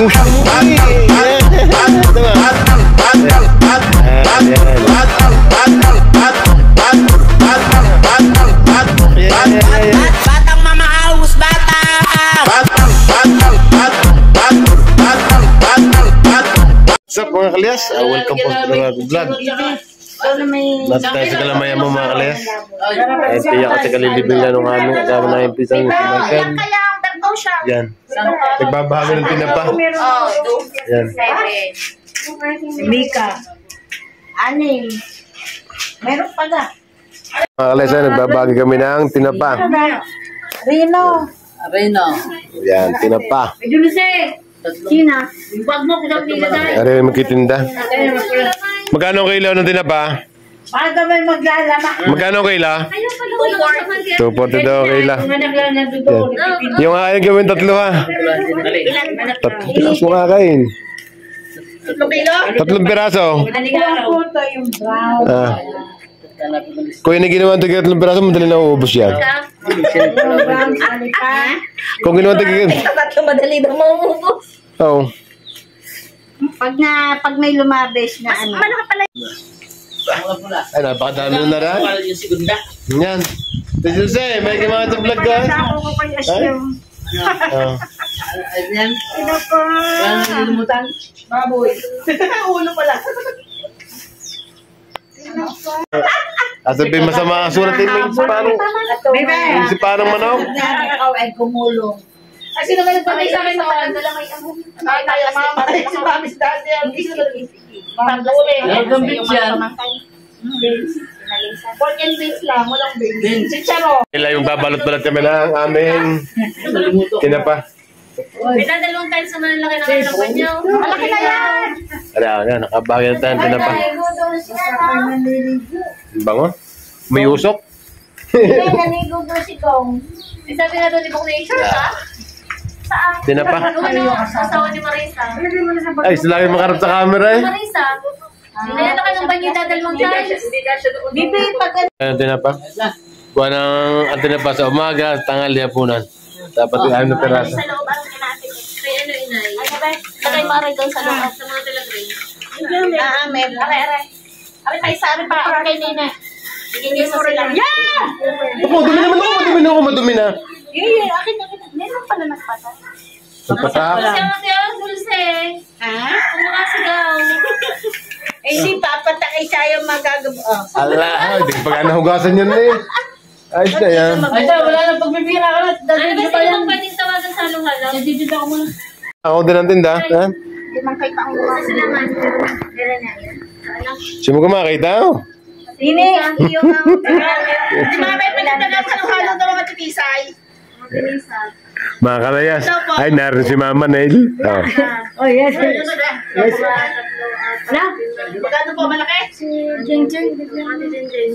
Batang mama house, batang! What's up mga kalyas? Welcome po sa mga vlog. Lahat tayo sa kalamaya mo mga kalyas. Ay tiyak kasi kalilibing na nung aming kasama na yung pisang sinagkan. Yan. Nagbabahago ng tinapa. Yan. Mika. Aning. Meron pa na. Mga kalyas ay nagbabahagi kami ng tinapa. Rino. Yan, tinapa. Sina. Wag mo ko daw nilagay. Ari magkitinda. Magkano kilo ng tinapa? Para may maglalama. Magkano kilo? 240 daw kilo. Yung akin gawin tatlo ha. Tatlo mo kakain. 3 piraso. Kung yun ang ginawa ng 3 piraso, madali na uubos yan. Kung ginawa ng 3 madali na maubos. Oo. Pag may lumabes na ano. Ay, napakadami na rin. Yan. Jose, may ginawa itong vlog ka? Ako ko kay Asyo. Ayan. Ito po. Lumutan. Baboy. Ulo pala. At sabihin masama ang surat yung si parang manok. Ikaw ay kumulong. Ay, sino ba nagpapay sa akin naman? Ay, tayo, mama. Si Mamis Daddy. Ang gusto rin. Ang beans yan. Pork and beans lang. Walang beans. Chicharo. Kailan yung babalot-balot kami ng aming tinapa. May dadalawang times naman ang laki ng halapan niyo. Malaki na yan. Ayan, nakabagay na tayo ng tinapa. Bango? May usok? Hindi, nanigo doon si Gong. Eh, sabi nga doon ni Bok Nature, ha? Saan? Tinapa? Ano, asawa ni Marisa. Ay, sila kayo makarap sa camera eh. Marisa. Ayan na kayong banyo dadalawang times. Bibi, pag Ayan, tinapa. Kuha ng tinapa sa umaga, tanghali, hapunan. Dapat yung ayun na peraso. Sa loob ang kinapit. Kaya ano, inay? Lagay mo aray doon sa loob. Sa mga talagay. Amen. Aray. Aray tayo sa aray para kay Nina. Bigyan niyo sa sila. Yeah! Madumi naman ako, madumi na. Akin. Meron pala nagpatay. Nagpatak. Sigaw, Dulce. Ha? Ano ka sigaw? Eh, hindi papatay siya yung magagawa. Ala, hindi pa nga nahugasan yun eh. Ayos na yan. Ay, wala nang pagbibira ka na. Ano ba sila bang pwedeng tawagan sa halong-halong? Dito ako muna. Ako din ang tinda. Ha? Limang kay taong Sa lumas. sila man. Meron na yan. Sino ko makita? Sini? Yung Di ba may pinagdagang halong-halong daw mga titisay? Mga kalayas. Ay, naroon si Mama Nail. Oh. Oh, yes. Magkano po malaki? Jing. Sa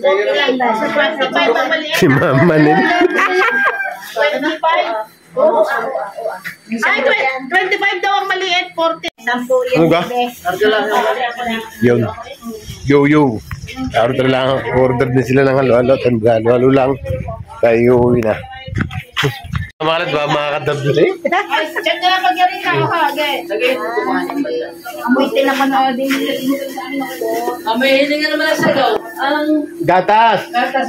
25 ang maliit. Si Mama Nail. 25. Ay, 25 daw ang maliit. 40. Sampo Ano ka? Yun. Yo. Order lang. Order din sila ng halo-halo. Halo-halo lang. Tayo uwi na. Mga kalat ba? Mga kadabdus eh? Diyan na lang pag-yarin ka ako ha. Amoy tinaman na din. May hiling nga naman sa daw. Ang Gatas! gatas.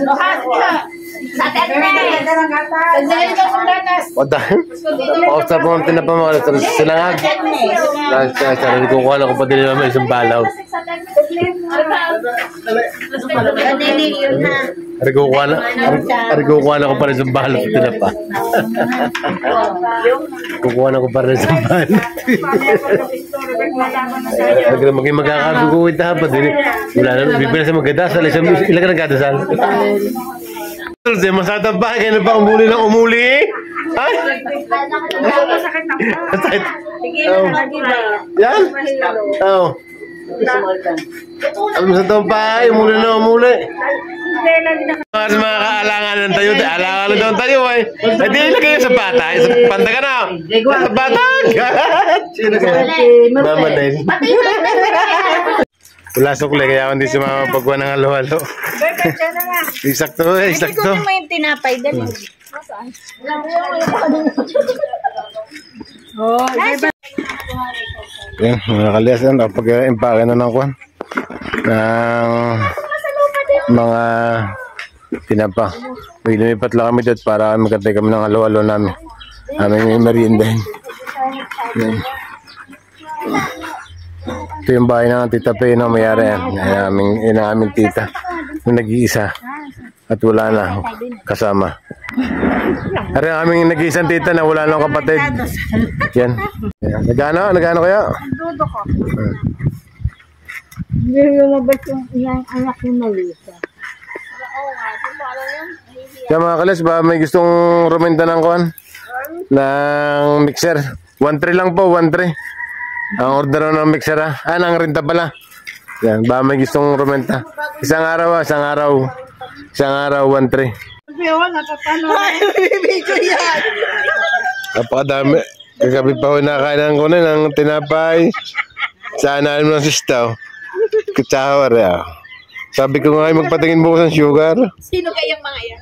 Sa tete. Ganda ng gatas. Tagdahin ka kung gatas. Wala. Pausap mo ang tinapa mga kalat. Silangag. Sarili ko kuha na ko pa din naman isang balaw. Ganili yun na. Ari ko kuha na ko pa rin isang balaw sa tinapa. Kukuha na ko pa rin isang balaw. Maging magkakaguguhit na pa din. Wala na. Bibila sa magkadasal. Ilan ka nagkadasal? Masatang ba? Kaya na ba umuli ng umuli? Ay! Masakit. Yan? Oo. Alam sa taong pa, umuli na umuli. Mga kaalangan ng tayo, alangan daw ng tayo eh. Eh di ilagay yung sa patay, sa panta ka na. Sa patag! Sino kaya? Mama na yun. Wala sukle, kaya hindi si mama pagkuha ng halo-halo. Eksakto. Ikunin mo yung tinapay. Dali. Saan? Yan, mga kalyas yan. Pag-impake na ng kwan. Ng mga tinapa. May lumipat lang kami dito para magkatay kami ng halo-halo namin. Aming meriendahin. Yan. Ito yung bahay ng Tita Pe na mayari yan. Yan ang aming tita. Yung nag-iisa. At wala na kasama. Ari ang aming nag-iisang tita na wala nang kapatid. Yan. Nagano kaya? Dudo ko. Hindi lumabas yung anak ni Melissa. Kaya mga kalis, ba may gustong rumenta ng kuhan? Ng mixer. 1-3 lang po, 1-3. Ang order ng mixer ha. Ng renta pala. Yan, ba may gustong rumenta. Isang araw, 1-3. Napakadami. Kagabi pa ko nakakain ko na ng tinapay. Saan na ng sistaw. Kutsahawar ya. Sabi ko nga magpatingin mo ng sugar. Sino kayang mga yan?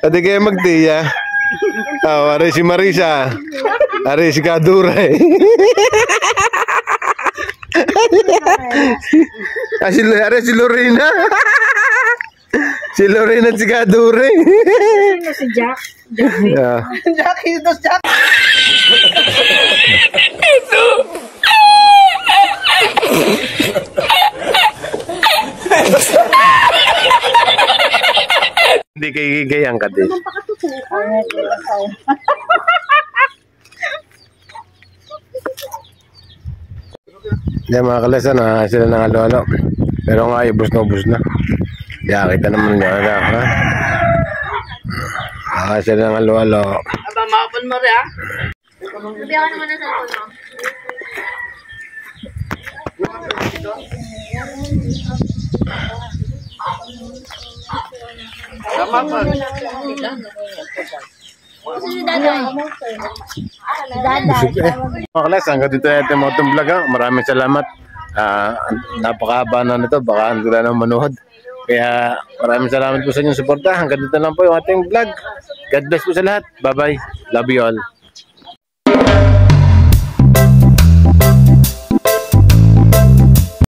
Pati kayo magtiya. Ari si Marisa. Ari si Kadure. Ari si Lorena. Si Lorena at si Kadure. Sino si Jack? Yeah. Jack. Hindi kayo gigayang ka din. Yan mga kalasan na sila ng halo-halo. Pero nga ubos na. Kaya kita naman nyo ha. Sila ng halo-halo. Aba, makapon mo rin, Sabihan naman na sa mo. Tama pa. Si Daday. Mga kalas, hanggang dito natin mga itong vlog. Maraming salamat. Napakahaba na nito. Baka hindi na manood. Kaya maraming salamat po sa inyong suporta. Hanggang dito lang po yung ating vlog. God bless po sa lahat. Bye-bye. Love you all.